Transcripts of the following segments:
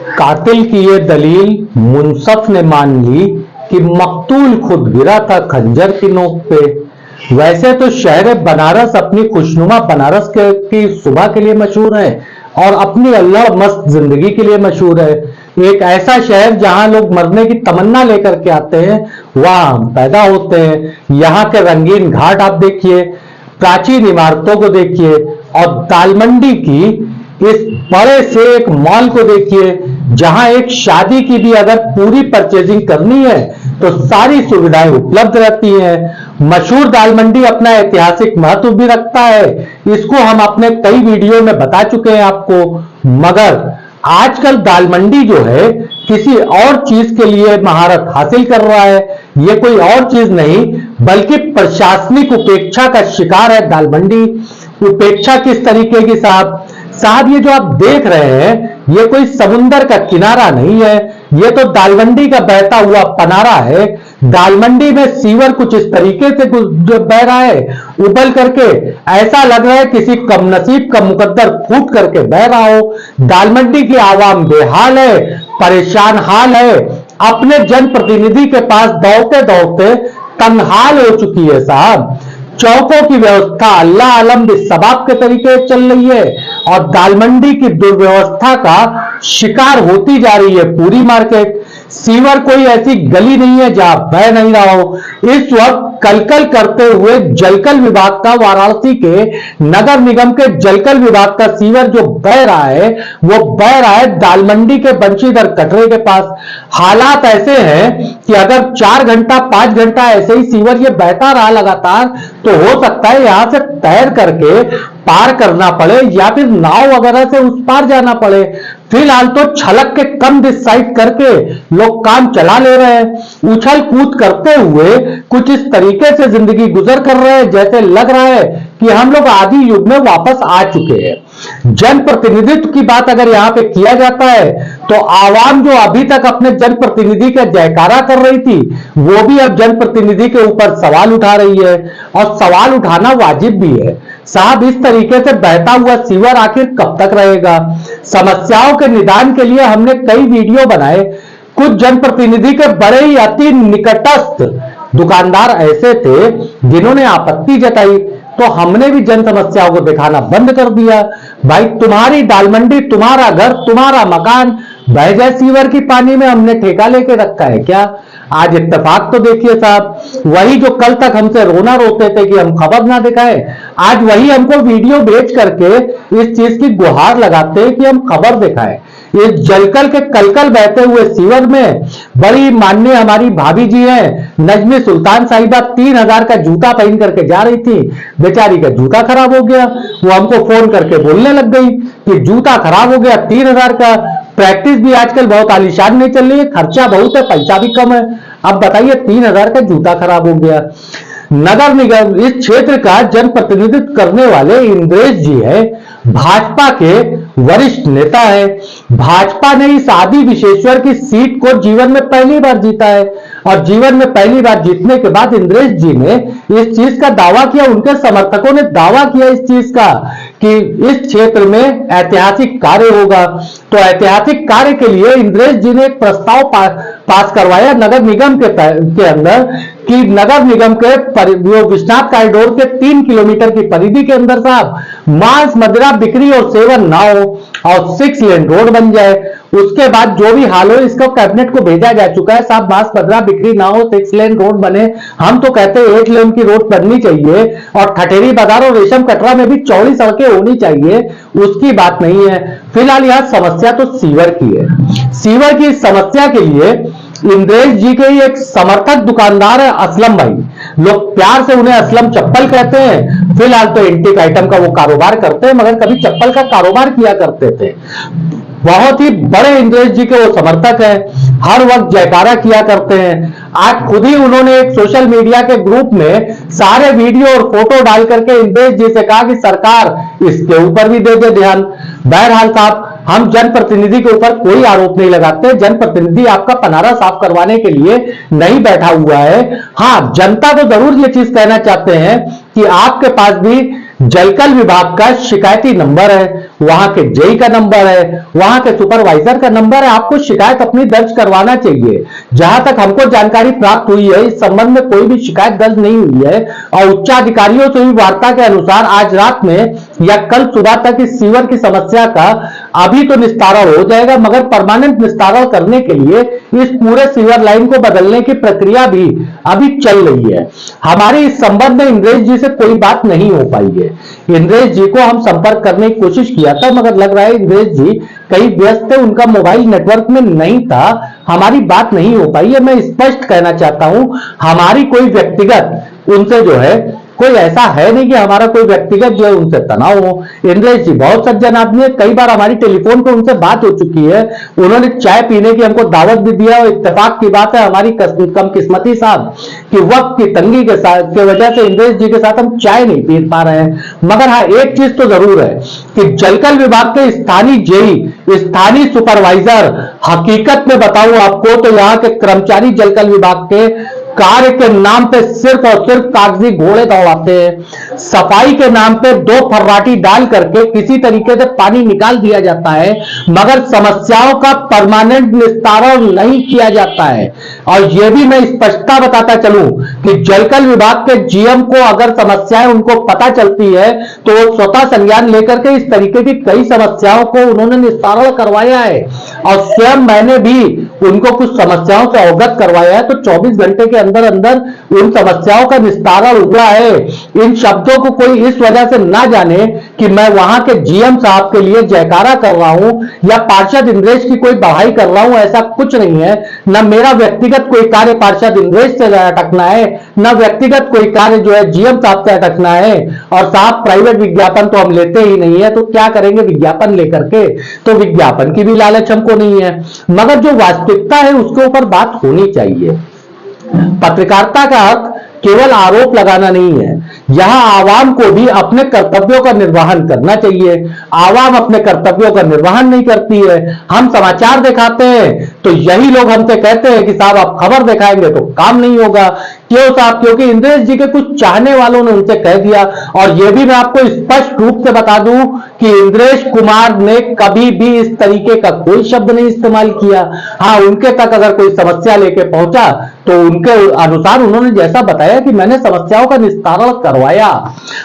कातिल की ये दलील मुंसफ ने मान ली कि मकतूल खुद गिरा था खंजर की नोक पे। वैसे तो शहर बनारस अपनी खुशनुमा बनारस की सुबह के लिए मशहूर है और अपनी अल्लाह मस्त जिंदगी के लिए मशहूर है। एक ऐसा शहर जहां लोग मरने की तमन्ना लेकर के आते हैं, वहां हम पैदा होते हैं। यहाँ के रंगीन घाट आप देखिए, प्राचीन इमारतों को देखिए और दालमंडी की इस बड़े से एक मॉल को देखिए, जहां एक शादी की भी अगर पूरी परचेजिंग करनी है तो सारी सुविधाएं उपलब्ध रहती हैं। मशहूर दालमंडी अपना ऐतिहासिक महत्व भी रखता है, इसको हम अपने कई वीडियो में बता चुके हैं आपको। मगर आजकल दालमंडी जो है किसी और चीज के लिए महारत हासिल कर रहा है। ये कोई और चीज नहीं बल्कि प्रशासनिक उपेक्षा का शिकार है दालमंडी। उपेक्षा किस तरीके की साहब ये जो आप देख रहे हैं ये कोई समुंदर का किनारा नहीं है, ये तो दालमंडी का बहता हुआ पनारा है। दालमंडी में सीवर कुछ इस तरीके से बह रहा है, उबल करके, ऐसा लग रहा है किसी कमनसीब का मुकद्दर फूट करके बह रहा हो। दालमंडी की आवाम बेहाल है, परेशान हाल है, अपने जनप्रतिनिधि के पास दौड़ते दौड़ते तंगहाल हो चुकी है साहब। चौकों की व्यवस्था अल्लाह आलम बिस्सबाब के तरीके चल रही है और दालमंडी की दुर्व्यवस्था का शिकार होती जा रही है पूरी मार्केट। सीवर कोई ऐसी गली नहीं है जहां बह नहीं रहा हो। इस वक्त कलकल करते हुए जलकल विभाग का, वाराणसी के नगर निगम के जलकल विभाग का सीवर जो बह रहा है वो बह रहा है दालमंडी के बंशीधर कटरे के पास। हालात ऐसे हैं कि अगर 4 घंटा 5 घंटा ऐसे ही सीवर ये बहता रहा लगातार तो हो सकता है यहां से तैर करके पार करना पड़े या फिर नाव वगैरह से उस पार जाना पड़े। फिलहाल तो छलक के कम डिसाइड करके लोग काम चला ले रहे हैं, उछल कूद करते हुए कुछ इस तरीके से जिंदगी गुजर कर रहे हैं जैसे लग रहा है कि हम लोग आदि युग में वापस आ चुके हैं। जनप्रतिनिधित्व की बात अगर यहाँ पे किया जाता है तो आवाम जो अभी तक अपने जनप्रतिनिधि का जयकारा कर रही थी वो भी अब जनप्रतिनिधि के ऊपर सवाल उठा रही है और सवाल उठाना वाजिब भी है साहब। इस तरीके से बहता हुआ सीवर आखिर कब तक रहेगा? समस्याओं के निदान के लिए हमने कई वीडियो बनाए। कुछ जनप्रतिनिधि के बड़े ही अति निकटस्थ दुकानदार ऐसे थे जिन्होंने आपत्ति जताई तो हमने भी जन समस्याओं को दिखाना बंद कर दिया। भाई तुम्हारी दालमंडी, तुम्हारा घर, तुम्हारा मकान बह जाए सीवर की पानी में, हमने ठेका लेके रखा है क्या? आज इत्तेफाक तो देखिए साहब, वही जो कल तक हमसे रोना रोते थे कि हम खबर ना दिखाएं, आज वही हमको वीडियो भेज करके इस चीज की गुहार लगाते हैं कि हम खबर दिखाएं। इस जलकल के कलकल बहते हुए सीवर में बड़ी माननीय हमारी भाभी जी हैं नजमी सुल्तान साहिबा, 3000 का जूता पहन करके जा रही थी, बेचारी का जूता खराब हो गया। वो हमको फोन करके बोलने लग गई कि जूता खराब हो गया, 3000 का। प्रैक्टिस भी आजकल बहुत आलीशान नहीं चल रही है, खर्चा बहुत है, पैसा भी कम है। अब बताइए 3000 का जूता खराब हो गया। नगर निगम इस क्षेत्र का जनप्रतिनिधित्व करने वाले इंद्रेश जी है, भाजपा के वरिष्ठ नेता है। भाजपा ने इस आदि विशेश्वर की सीट को जीवन में पहली बार जीता है और जीवन में पहली बार जीतने के बाद इंद्रेश जी ने इस चीज का दावा किया, उनके समर्थकों ने दावा किया इस चीज का कि इस क्षेत्र में ऐतिहासिक कार्य होगा। तो ऐतिहासिक कार्य के लिए इंद्रेश जी ने एक प्रस्ताव पास करवाया नगर निगम के अंदर कि नगर निगम के विश्वनाथ कॉरिडोर के 3 किलोमीटर की परिधि के अंदर साहब मांस मदिरा बिक्री और सेवन ना हो और 6 लेन रोड बन जाए। उसके बाद जो भी हाल हो इसको कैबिनेट को भेजा जा चुका है साहब, मांस मदिरा बिक्री ना हो, 6 लेन रोड बने। हम तो कहते हैं 8 लेन की रोड बननी चाहिए और ठठेरी बाजार और रेशम कटरा में भी चौड़ी सड़कें होनी चाहिए, उसकी बात नहीं है। फिलहाल यह समस्या तो सीवर की है। सीवर की समस्या के लिए इंद्रेश जी के ही एक समर्थक दुकानदार है असलम भाई, लोग प्यार से उन्हें असलम चप्पल कहते हैं। फिलहाल तो एंटीक आइटम का वो कारोबार करते हैं मगर कभी चप्पल का कारोबार किया करते थे। बहुत ही बड़े इंद्रेश जी के वो समर्थक हैं, हर वक्त जयकारा किया करते हैं। आज खुद ही उन्होंने एक सोशल मीडिया के ग्रुप में सारे वीडियो और फोटो डाल करके इंद्रेश जी से कहा कि सरकार इसके ऊपर भी दे दे ध्यान। बहरहाल साहब, हम जनप्रतिनिधि के ऊपर कोई आरोप नहीं लगाते, जनप्रतिनिधि आपका पनारा साफ करवाने के लिए नहीं बैठा हुआ है। हाँ, जनता को जरूर ये चीज कहना चाहते हैं कि आपके पास भी जलकल विभाग का शिकायती नंबर है, वहां के जेई का नंबर है, वहां के सुपरवाइजर का नंबर है। आपको शिकायत अपनी दर्ज करवाना चाहिए। जहां तक हमको जानकारी प्राप्त हुई है, इस संबंध में कोई भी शिकायत दर्ज नहीं हुई है और उच्चाधिकारियों से हुई वार्ता के अनुसार आज रात में या कल सुबह तक इस सीवर की समस्या का अभी तो निस्तारण हो जाएगा, मगर परमानेंट निस्तारण करने के लिए इस पूरे सीवर लाइन को बदलने की प्रक्रिया भी अभी चल रही है। हमारी इस संबंध में इंद्रेश जी से कोई बात नहीं हो पाई है। इंद्रेश जी को हम संपर्क करने की कोशिश किया था, मगर लग रहा है इंद्रेश जी कहीं व्यस्त थे, उनका मोबाइल नेटवर्क में नहीं था, हमारी बात नहीं हो पाई है। मैं स्पष्ट कहना चाहता हूं, हमारी कोई व्यक्तिगत उनसे जो है कोई ऐसा है नहीं कि हमारा कोई व्यक्तिगत जो है उनसे तनाव हो। इंद्रेश जी बहुत सज्जन आदमी है, कई बार हमारी टेलीफोन पे उनसे बात हो चुकी है, उन्होंने चाय पीने की हमको दावत भी दिया और इत्तेफाक की बात है हमारी कम किस्मती साहब कि वक्त की तंगी के वजह से इंद्रेश जी के साथ हम चाय नहीं पी पा रहे हैं। मगर हाँ, एक चीज तो जरूर है कि जलकल विभाग के स्थानीय जेई, स्थानीय सुपरवाइजर, हकीकत में बताऊं आपको तो यहाँ के कर्मचारी जलकल विभाग के कार्य के नाम पे सिर्फ और सिर्फ कागजी घोड़े दौड़ाते हैं। सफाई के नाम पे 2 फर्राटी डाल करके किसी तरीके से पानी निकाल दिया जाता है, मगर समस्याओं का परमानेंट निस्तारण नहीं किया जाता है। और यह भी मैं स्पष्टता बताता चलूं कि जलकल विभाग के जीएम को अगर समस्याएं उनको पता चलती है तो वो स्वतः संज्ञान लेकर के इस तरीके की कई समस्याओं को उन्होंने निस्तारण करवाया है और स्वयं मैंने भी उनको कुछ समस्याओं से अवगत करवाया है। तो 24 घंटे के अंदर अंदर उन समस्याओं का निस्तारण हुआ है। इन शब्दों को कोई इस वजह से ना जाने कि मैं वहां के जीएम साहब के लिए जयकारा कर रहा हूं या पार्षद इंद्रेश की कोई बढ़ाई कर रहा हूं, ऐसा कुछ नहीं है। न मेरा व्यक्तिगत कोई कार्य पार्षद इंद्रेश से अटकना है, न व्यक्तिगत कोई कार्य जो है जीएम साहब से अटकना है। और साहब प्राइवेट विज्ञापन तो हम लेते ही नहीं है, तो क्या करेंगे विज्ञापन लेकर के, तो विज्ञापन की भी लालच हमको नहीं है। मगर जो वास्तविकता है उसके ऊपर बात होनी चाहिए। पत्रकारिता का हक केवल आरोप लगाना नहीं है, यहां आवाम को भी अपने कर्तव्यों का निर्वहन करना चाहिए। आवाम अपने कर्तव्यों का निर्वहन नहीं करती है। हम समाचार दिखाते हैं तो यही लोग हमसे कहते हैं कि साहब आप खबर दिखाएंगे तो काम नहीं होगा। क्यों साहब? क्योंकि इंद्रेश जी के कुछ चाहने वालों ने उनसे कह दिया। और यह भी मैं आपको स्पष्ट रूप से बता दूं कि इंद्रेश कुमार ने कभी भी इस तरीके का कोई शब्द नहीं इस्तेमाल किया। हाँ, उनके तक अगर कोई समस्या लेके पहुंचा तो उनके अनुसार उन्होंने जैसा बताया कि मैंने समस्याओं का निस्तारण करवाया,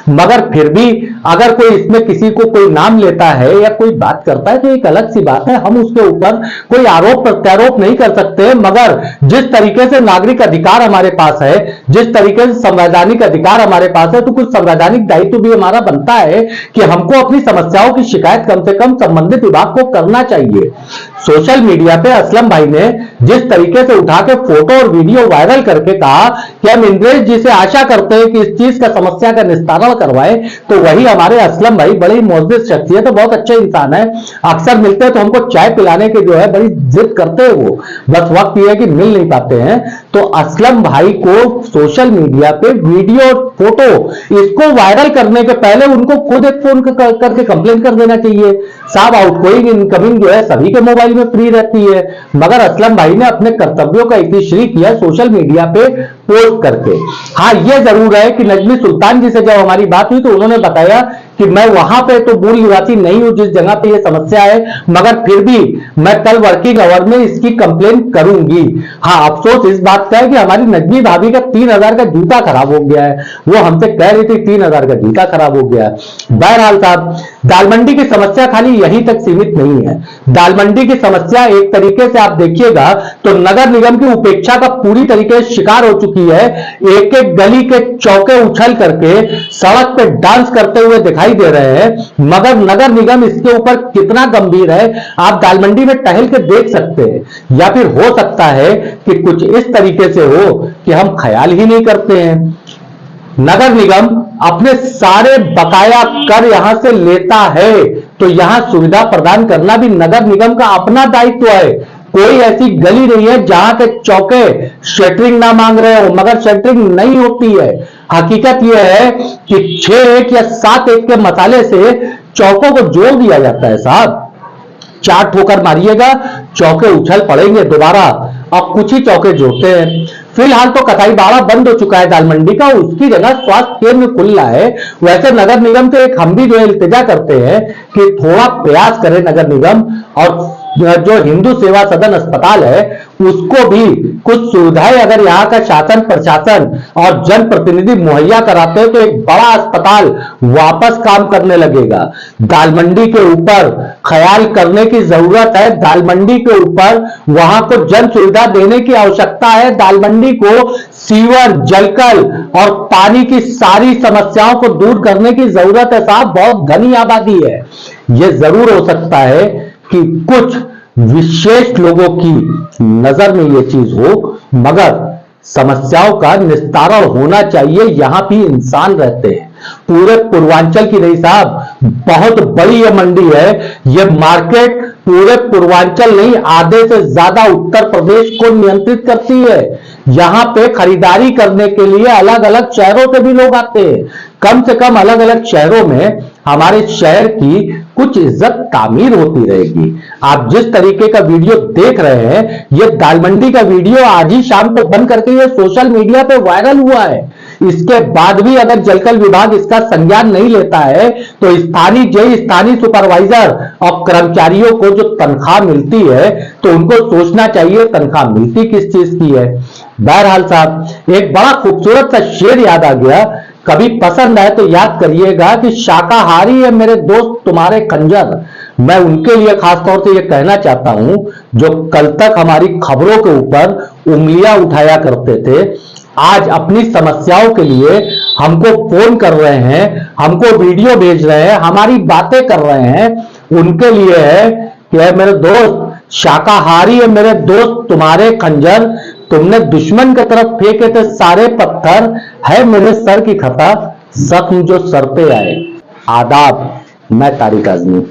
मगर फिर भी अगर कोई इसमें किसी को कोई नाम लेता है या कोई बात करता है तो एक अलग सी बात है, हम उसके ऊपर कोई आरोप प्रत्यारोप नहीं कर सकते। मगर जिस तरीके से नागरिक अधिकार हमारे पास है, जिस तरीके से संवैधानिक अधिकार हमारे पास है, तो कुछ संवैधानिक दायित्व भी हमारा बनता है कि हमको अपनी समस्याओं की शिकायत कम से कम संबंधित विभाग को करना चाहिए। सोशल मीडिया पे असलम भाई ने जिस तरीके से उठा के फोटो और वीडियो वायरल करके कहा कि हम इंद्रेश जी से आशा करते हैं कि इस चीज का समस्या का निस्तारण करवाएं, तो वही हमारे असलम भाई बड़ी मोअज़्ज़िज़ शख्सियत है, बहुत अच्छे इंसान है। अक्सर मिलते हैं तो हमको चाय पिलाने के जो है बड़ी जिद करते हैं वो, बस वक्त ये है कि मिल नहीं पाते हैं। तो असलम भाई को सोशल मीडिया पे वीडियो और फोटो इसको वायरल करने के पहले उनको खुद एक फोन करके कंप्लेन कर देना चाहिए। साहब आउटगोइंग इनकमिंग जो है सभी के मोबाइल में फ्री रहती है, मगर असलम भाई ने अपने कर्तव्यों का इतिश्री किया सोशल मीडिया पे पोस्ट करके। हाँ, यह जरूर है कि नजमी सुल्तान जी से जब हमारी बात हुई तो उन्होंने बताया कि मैं वहां पे तो मूल निवासी नहीं हूं जिस जगह पे ये समस्या है, मगर फिर भी मैं कल वर्किंग आवर में इसकी कंप्लेन करूंगी। हाँ, अफसोस इस बात का है कि हमारी नजमी भाभी का 3000 का जूता खराब हो गया है। वो हमसे कह रही थी 3000 का जूता खराब हो गया है। बहरहाल साहब, दाल मंडी की समस्या खाली यहीं तक सीमित नहीं है। दाल मंडी की समस्या एक तरीके से आप देखिएगा तो नगर निगम की उपेक्षा का पूरी तरीके से शिकार हो चुकी है। एक एक गली के चौके उछल करके सड़क पे डांस करते हुए दिखाई दे रहे हैं, मगर नगर निगम इसके ऊपर कितना गंभीर है आप दाल मंडी में टहल के देख सकते हैं। या फिर हो सकता है कि कुछ इस तरीके से हो कि हम ख्याल ही नहीं करते हैं। नगर निगम अपने सारे बकाया कर यहां से लेता है तो यहां सुविधा प्रदान करना भी नगर निगम का अपना दायित्व है। कोई ऐसी गली नहीं है जहां के चौके शटरिंग ना मांग रहे हो, मगर शटरिंग नहीं होती है। हकीकत यह है कि 6-1 या 7-1 के मसाले से चौकों को जोड़ दिया जाता है साहब। 4 ठोकर मारिएगा, चौके उछल पड़ेंगे दोबारा, अब कुछ ही चौके जोड़ते हैं। फिलहाल तो कसाई बाड़ा बंद हो चुका है दाल मंडी का, उसकी जगह स्वास्थ्य केंद्र खुल रहा है। वैसे नगर निगम से एक हम भी जो है इल्तिजा करते हैं कि थोड़ा प्रयास करे नगर निगम, और जो हिंदू सेवा सदन अस्पताल है उसको भी कुछ सुविधाएं अगर यहाँ का शासन प्रशासन और जनप्रतिनिधि मुहैया कराते हैं तो एक बड़ा अस्पताल वापस काम करने लगेगा। दाल मंडी के ऊपर ख्याल करने की जरूरत है, दाल मंडी के ऊपर वहां को जन सुविधा देने की आवश्यकता है, दाल मंडी को सीवर, जलकल और पानी की सारी समस्याओं को दूर करने की जरूरत है साहब। बहुत घनी आबादी है, यह जरूर हो सकता है कि कुछ विशेष लोगों की नजर में यह चीज हो, मगर समस्याओं का निस्तारण होना चाहिए। यहां भी इंसान रहते हैं, पूरे पूर्वांचल की नहीं साहब, बहुत बड़ी यह मंडी है, यह मार्केट पूरे पूर्वांचल नहीं आधे से ज्यादा उत्तर प्रदेश को नियंत्रित करती है। यहां पे खरीदारी करने के लिए अलग अलग शहरों से भी लोग आते हैं। कम से कम अलग अलग शहरों में हमारे शहर की कुछ इज्जत तामीर होती रहेगी। आप जिस तरीके का वीडियो देख रहे हैं, यह दाल मंडी का वीडियो आज ही शाम को बंद करके यह सोशल मीडिया पे वायरल हुआ है। इसके बाद भी अगर जलकल विभाग इसका संज्ञान नहीं लेता है तो स्थानीय सुपरवाइजर और कर्मचारियों को जो तनख्वाह मिलती है तो उनको सोचना चाहिए तनख्वाह मिलती किस चीज की है। बहरहाल साहब, एक बड़ा खूबसूरत सा शेर याद आ गया, कभी पसंद आए तो याद करिएगा कि शाकाहारी है मेरे दोस्त तुम्हारे खंजर। मैं उनके लिए खासतौर से यह कहना चाहता हूं जो कल तक हमारी खबरों के ऊपर उंगलियां उठाया करते थे, आज अपनी समस्याओं के लिए हमको फोन कर रहे हैं, हमको वीडियो भेज रहे हैं, हमारी बातें कर रहे हैं। उनके लिए है कि मेरे दोस्त शाकाहारी है मेरे दोस्त तुम्हारे खंजर, तुमने दुश्मन की तरफ फेंके थे सारे पत्थर, है मेरे सर की खता जख्म जो सर पे आए। आदाब, मैं तारिक आजमी।